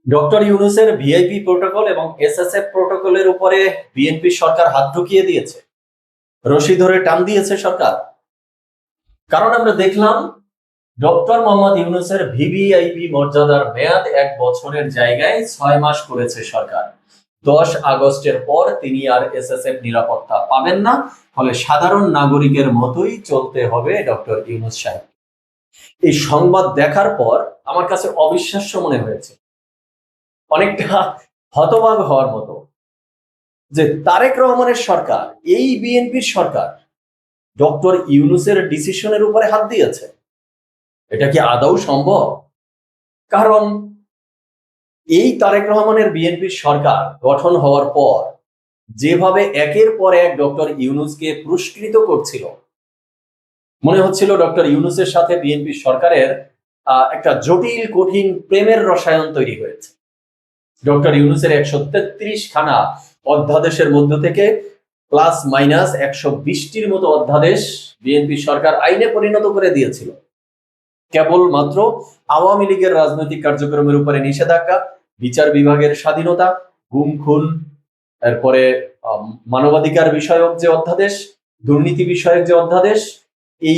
Doctor ইউনূসের VIP protocol এবং SSF প্রোটোকলের উপরে বিএনপি সরকার হাত ঢুকিয়ে দিয়েছে, রশি ধরে টান দিয়েছে সরকার। কারণ আমরা দেখলাম ডক্টর মোহাম্মদ ইউনূসের ভিভিআইপি মর্যাদার মেয়াদ 1 বছরের জায়গায় 6 মাস করেছে সরকার। 10 আগস্টের পর তিনি আর এসএসএফ নিরাপত্তা পাবেন না, ফলে সাধারণ নাগরিকের মতোই চলতে হবে ডক্টর ইউনূস সাহেব। এই সংবাদ দেখার পর আমার কাছে অবিশ্বাস্য মনে হয়েছে, অনেকটা হতবাক হওয়ার মতো, যে তারেক রহমানের সরকার, এই বিএনপির সরকার ডক্টর ইউনূসের ডিসিশনের উপরে হাত দিয়েছে। এটা কি আদৌ সম্ভব? কারণ এই তারেক রহমানের বিএনপির সরকার গঠন হওয়ার পর যেভাবে একের পর এক ডক্টর ইউনূসকে পুরস্কৃত করছিল, মনে হচ্ছিল ডক্টর ইউনূসের সাথে বিএনপির সরকারের একটা জটিল কঠিন প্রেমের রসায়ন তৈরি হয়েছে। ডক্টর ইউনূসের 133খানা অধ্যাদেশের মধ্য থেকে প্লাস মাইনাস 120টির মতো অধ্যাদেশ বিএনপি সরকার আইনে পরিণত করে দিয়েছিল। কেবলমাত্র আওয়ামী লীগের রাজনৈতিক কার্যক্রমের উপরে নিষেধাজ্ঞা, বিচার বিভাগের স্বাধীনতা, গুম খুন, এরপরে মানবাধিকার বিষয়ক যে অধ্যাদেশ, দুর্নীতি বিষয়ক যে অধ্যাদেশ, এই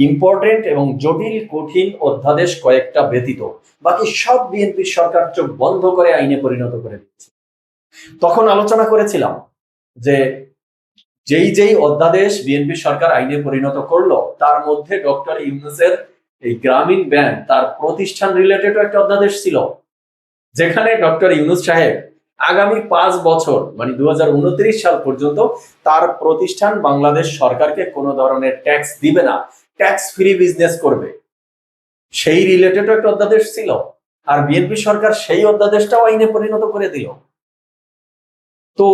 ইম্পর্টেন্ট এবং জটিল কঠিন অধ্যাদেশ কয়েকটা ব্যতীত বাকি সব বিএনপির সরকার চোখ বন্ধ করে আইনে পরিণত করে দিচ্ছে। তখন আলোচনা করেছিলাম যে যেই অধ্যাদেশ বিএনপি সরকার আইনে পরিণত করলো, তার মধ্যে ডক্টর ইউনূসের এই গ্রামীণ ব্যাংক তার প্রতিষ্ঠান রিলেটেড একটা অধ্যাদেশ ছিল, যেখানে ডক্টর ইউনূস সাহেব আগামী 5 বছর মানে 2029 সাল পর্যন্ত তার প্রতিষ্ঠান বাংলাদেশ সরকারকে কোনো ধরনের ট্যাক্স দিবে না, ট্যাক্স ফ্রি বিজনেস করবে, সেই রিলেটেড একটা অধ্যাদেশ ছিল। আর বিএনপি সরকার সেই অধ্যাদেশটাও আইনে পরিণত করে দিল। তো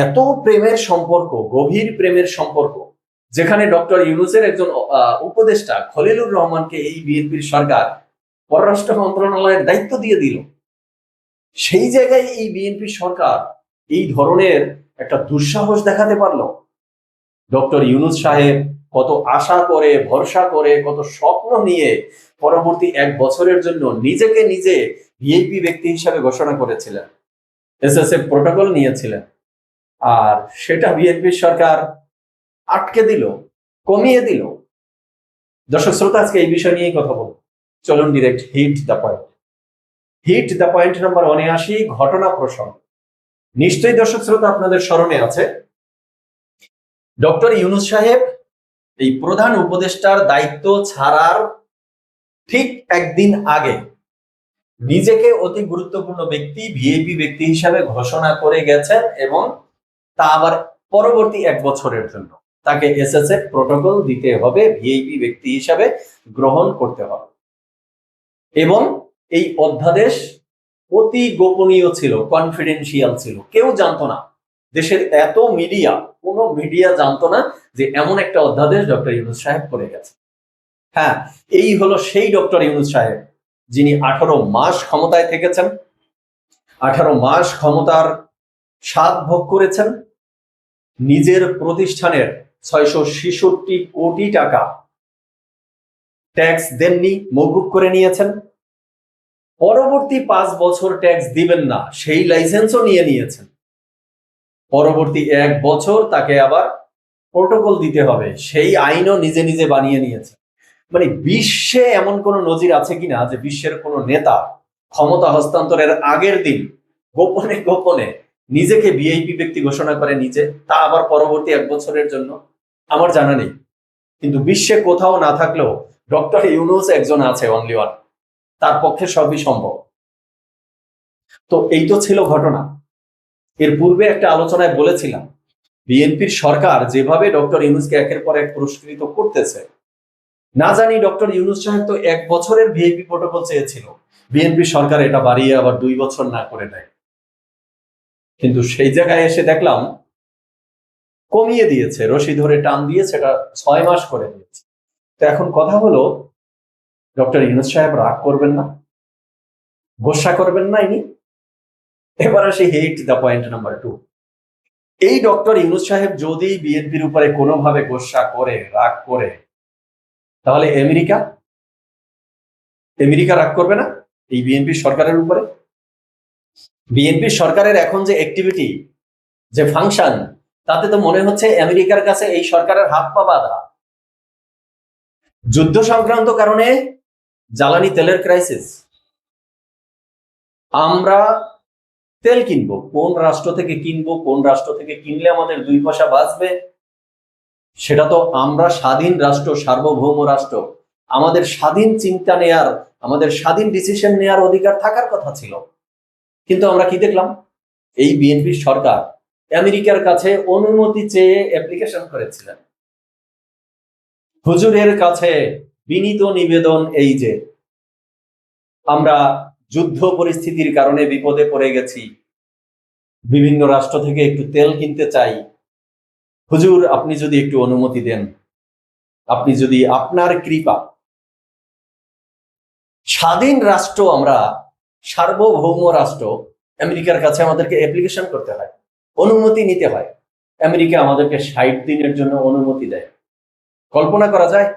এত প্রেমের সম্পর্ক, গভীর প্রেমের সম্পর্ক, যেখানে ডক্টর ইউনূসের একজন উপদেষ্টা খলিলুর রহমানকে এই বিএনপির সরকার পররাষ্ট্র মন্ত্রণালয়ের দায়িত্ব দিয়ে দিল, সেই জায়গায় এই বিএনপি সরকার এই ধরনের একটা দুঃসাহস দেখাতে পারলো। ডক্টর ইউনূস সাহেব কত আশা করে, ভরসা করে, কত স্বপ্ন নিয়ে পরবর্তী 1 বছরের জন্য নিজেকে নিজে ভিআইপি ব্যক্তি হিসাবে ঘোষণা করেছিলেন, এসএসএফ প্রোটোকল নিয়েছিলেন, আর সেটা বিএনপির সরকার আটকে দিল, কমিয়ে দিল। দর্শক শ্রোতা, আজকে এই বিষয় নিয়েই কথা বলবো। চলুন direct hit the point. Hit the point number 1-এ আসি, ঘটনা প্রসঙ্গ। নিশ্চয়ই দর্শক শ্রোতা আপনাদের স্মরণে আছে, ডক্টর ইউনূস সাহেব এই প্রধান উপদেষ্টার দায়িত্ব ছাড়ার ঠিক একদিন আগে নিজেকে অতি গুরুত্বপূর্ণ ব্যক্তি, ভিআইপি ব্যক্তি হিসাবে ঘোষণা করে গেছেন, এবং তা আবার পরবর্তী 1 বছরের জন্য তাকে এসএসএফ প্রোটোকল দিতে হবে, ভিআইপি ব্যক্তি হিসাবে গ্রহণ করতে হবে। এবং এই অধ্যাদেশ অতি গোপনীয় ছিল, কনফিডেন্সিয়াল ছিল, কেউ জানতো না। দেশের এত মিডিয়া, কোনো মিডিয়া জানতো না যে এমন একটা অধ্যাদেশ ডক্টর ইউনূস সাহেব করে গেছে। হ্যাঁ, এই হলো সেই ডক্টর ইউনূস সাহেব যিনি 18 মাস ক্ষমতায় থেকেছেন, 18 মাস ক্ষমতার স্বাদ ভোগ করেছেন, নিজের প্রতিষ্ঠানের 666 কোটি টাকা ট্যাক্স দেননি, মওকুফ করে নিয়েছেন। পরবর্তী 5 বছর ট্যাক্স দিবেন না সেই লাইসেন্সও নিয়ে নিয়েছেন। পরবর্তী 1 বছর তাকে আবার প্রোটোকল দিতে হবে, সেই আইনও নিজে নিজে বানিয়ে নিয়েছে। মানে বিশ্বে এমন কোন নজির আছে কিনা যে বিশ্বের কোন নেতা ক্ষমতা হস্তান্তরের আগের দিন গোপনে গোপনে নিজেকে ভিআইপি ব্যক্তি ঘোষণা করে নিজে, তা আবার পরবর্তী 1 বছরের জন্য? আমার জানা নেই, কিন্তু বিশ্বে কোথাও না থাকলেও ডক্টর ইউনূস একজন আছে, অনলি ওয়ান, তার পক্ষে সবই সম্ভব। তো এই তো ছিল ঘটনা। এর পূর্বে একটা আলোচনায় বলেছিলাম, বিএনপির সরকার যেভাবে ডক্টর ইউনূসকে একের পর এক পুরস্কৃত করতেছে, না জানি ডক্টর ইউনূস সাহেব তো 1 বছরের ভিআইপি প্রোটোকল চেয়েছিল, বিএনপি সরকার এটা বাড়িয়ে আবার 2 বছর না করে দেয়। কিন্তু সেই জায়গায় এসে দেখলাম কমিয়ে দিয়েছে, রশি ধরে টান দিয়ে সেটা 6 মাস করে দিয়েছে। তো এখন কথা হলো, ডক্টর ইউনূস সাহেব রাগ করবেন না, গোসা করবেন না ইনি? এবার আসি হিট দ্য পয়েন্ট নাম্বার 2। এই ডক্টর ইউনূস সাহেব যদি বিএনপির উপরে কোনোভাবে গোসা করে, রাগ করে, তাহলে আমেরিকা রাগ করবে না এই বিএনপি সরকারের উপরে? বিএনপি সরকারের এখন যে অ্যাক্টিভিটি, যে ফাংশন, তাতে তো মনে হচ্ছে আমেরিকার কাছে এই সরকারের হাত পা বাঁধা। যুদ্ধ সংক্রান্ত কারণে জ্বালানি তেলের ক্রাইসিস, আমরা তেল কিনবো কোন রাষ্ট্র থেকে কিনবো, কোন রাষ্ট্র থেকে কিনলে আমাদের 2 পয়সা বাঁচবে, সেটা তো আমরা স্বাধীন রাষ্ট্র, সার্বভৌম রাষ্ট্র, আমাদের স্বাধীন চিন্তা নেয়ার, আমাদের স্বাধীন ডিসিশন নেয়ার অধিকার থাকার কথা ছিল। কিন্তু আমরা কি দেখলাম, এই বিএনপি সরকার আমেরিকার কাছে অনুমতি চেয়ে অ্যাপ্লিকেশন করেছিলেন। হুজুরের কাছে বিনীত নিবেদন এই যে আমরা যুদ্ধ পরিস্থিতির কারণে বিপদে পড়ে গেছি, বিভিন্ন রাষ্ট্র থেকে একটু তেল কিনতে চাই, হুজুর আপনি যদি একটু অনুমতি দেন, আপনি যদি আপনার কৃপা, স্বাধীন রাষ্ট্র আমরা, সার্বভৌম রাষ্ট্র, আমেরিকার কাছে আমাদেরকে অ্যাপ্লিকেশন করতে হয়, অনুমতি নিতে হয়। আমেরিকা আমাদেরকে 60 দিনের জন্য অনুমতি দেয়, কল্পনা করা যায়?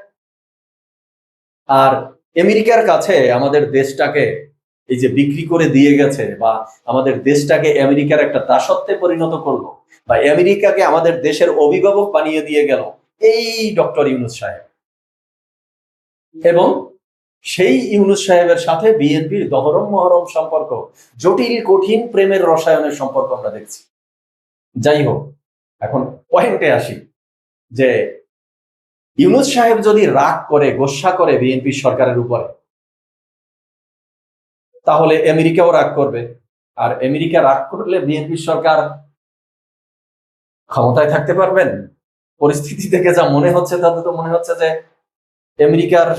আর আমেরিকার কাছে আমাদের দেশটাকে এই যে বিক্রি করে দিয়ে গেছে, বা আমাদের দেশটাকে আমেরিকার একটা দাসত্বে পরিণত করলো, বা আমেরিকাকে আমাদের দেশের অভিভাবক বানিয়ে দিয়ে গেল এই ডক্টর ইউনূস সাহেব। এবং সেই ইউনূস সাহেবের সাথে বিএনপির দহরম মহরম সম্পর্ক, জটিল কঠিন প্রেমের রসায়নের সম্পর্ক আমরা দেখছি। যাই হোক, এখন পয়েন্টে আসি যে ইউনূস সাহেব যদি রাগ করে, গোসা করে বিএনপি সরকারের উপরে, তাহলে আমেরিকাও রাগ করবে। আর আমেরিকা রাগ করলে বিএনপি সরকার ক্ষমতায় থাকতে পারবেন? পরিস্থিতি থেকে যা মনে হচ্ছে তাতে তো মনে হচ্ছে যে আমেরিকার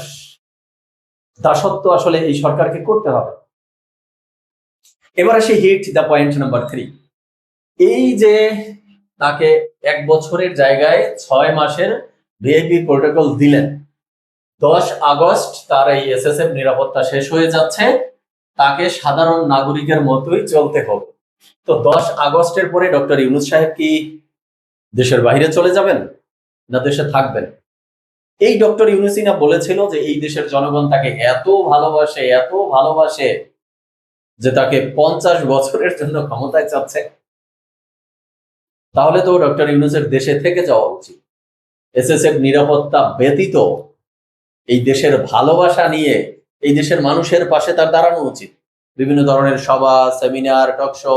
দাসত্ব আসলে এই সরকারকে করতে হবে। এবার আসি হিট দ্য পয়েন্ট নাম্বার 3। এই যে তাকে 1 বছরের জায়গায় 6 মাসের ভিআইপি প্রোটোকল দিলেন, 10 আগস্ট তার এই এসএসএফ নিরাপত্তা শেষ হয়ে যাচ্ছে, তাকে সাধারণ নাগরিকের মতোই চলতে হবে। তো 10 আগস্টের পরে ডক্টর ইউনূস সাহেব কি দেশের বাইরে চলে যাবেন, না দেশে থাকবেন? এই ডক্টর ইউনূসই না বলেছিল যে এই দেশের জনগণ তাকে এত ভালোবাসে, এত ভালোবাসে যে তাকে 50 বছরের জন্য ক্ষমতায় চাচ্ছে। তাহলে তো ডক্টর ইউনূসের দেশে থেকে যাওয়া উচিত। এসএসএফ নিরাপত্তা ব্যতীত এই দেশের ভালোবাসা নিয়ে এই দেশের মানুষের পাশে তার দাঁড়ানো উচিত। বিভিন্ন ধরনের সভা, সেমিনার, টক শো,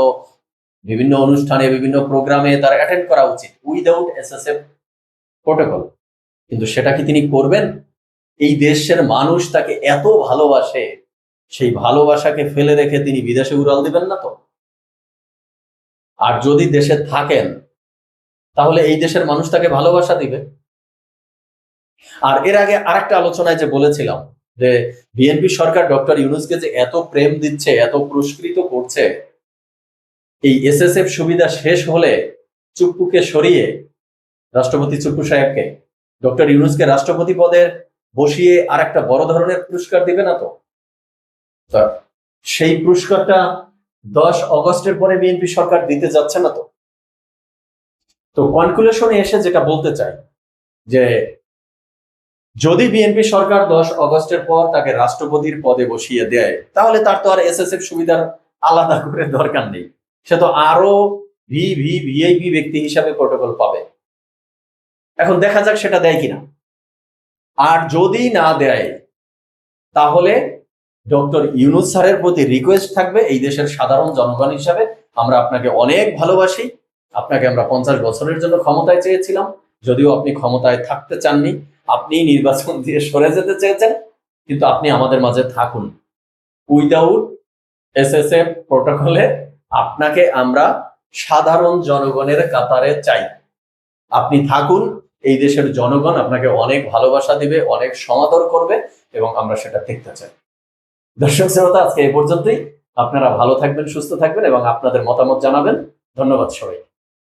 বিভিন্ন অনুষ্ঠানে, বিভিন্ন প্রোগ্রামে তার অ্যাটেন্ড করা উচিত উইদাউট এসএসএফ প্রোটোকল। কিন্তু সেটা কি তিনি করবেন? এই দেশের মানুষ তাকে এত ভালোবাসে, সেই ভালোবাসাকে ফেলে রেখে তিনি বিদেশে উড়াল দিবেন না তো? আর যদি দেশে থাকেন, তাহলে এই দেশের মানুষ তাকে ভালোবাসা দিবে। আর এর আগে আরেকটা আলোচনায় যে বলেছিলাম যে বিএনপি সরকার ডক্টর ইউনূসকে যে এত প্রেম দিচ্ছে, এত পুরস্কৃত করছে, এই এসএসএফ সুবিধা শেষ হলে চুপ্পুকে সরিয়ে, রাষ্ট্রপতি চুপ্পু সাহেবকে, ডক্টর ইউনূসকে রাষ্ট্রপতি পদে বসিয়ে আর একটা বড় ধরনের পুরস্কার দিবে না তো? সেই পুরস্কারটা 10 আগস্টের পরে বিএনপি সরকার দিতে যাচ্ছে না তো? তো কনক্লুশনে এসে যেটা বলতে চাই যে যদি বিএনপি সরকার 10 আগস্টের পর তাকে রাষ্ট্রপতির পদে বসিয়ে দেয়, তাহলে তার তো আর এসএসএফ সুবিধার আলাদা করে দরকার নেই, সে তো আরো ভিআইপি ব্যক্তি হিসাবে প্রোটোকল পাবে। এখন দেখা যাক সেটা দেয় কিনা। আর যদি না দেয়, তাহলে ডক্টর ইউনূস স্যারের প্রতি রিকোয়েস্ট থাকবে, এই দেশের সাধারণ জনগণ হিসাবে আমরা আপনাকে অনেক ভালোবাসি, আপনাকে আমরা 50 বছরের জন্য ক্ষমতায় চেয়েছিলাম, যদিও আপনি ক্ষমতায় থাকতে চাননি, আপনি নির্বাচন দিয়ে সরে যেতে চেয়েছেন, কিন্তু আপনি আমাদের মাঝে থাকুন উইদাউট এসএসএফ প্রোটোকলে। আপনাকে আমরা সাধারণ জনগণের কাতারে চাই, আপনি থাকুন, এই দেশের জনগণ আপনাকে অনেক ভালোবাসা দিবে, অনেক সমাদর করবে, এবং আমরা সেটা দেখতে চাই। দর্শক শ্রোতা, আজকে এই পর্যন্তই। আপনারা ভালো থাকবেন, সুস্থ থাকবেন এবং আপনাদের মতামত জানাবেন। ধন্যবাদ সবাই।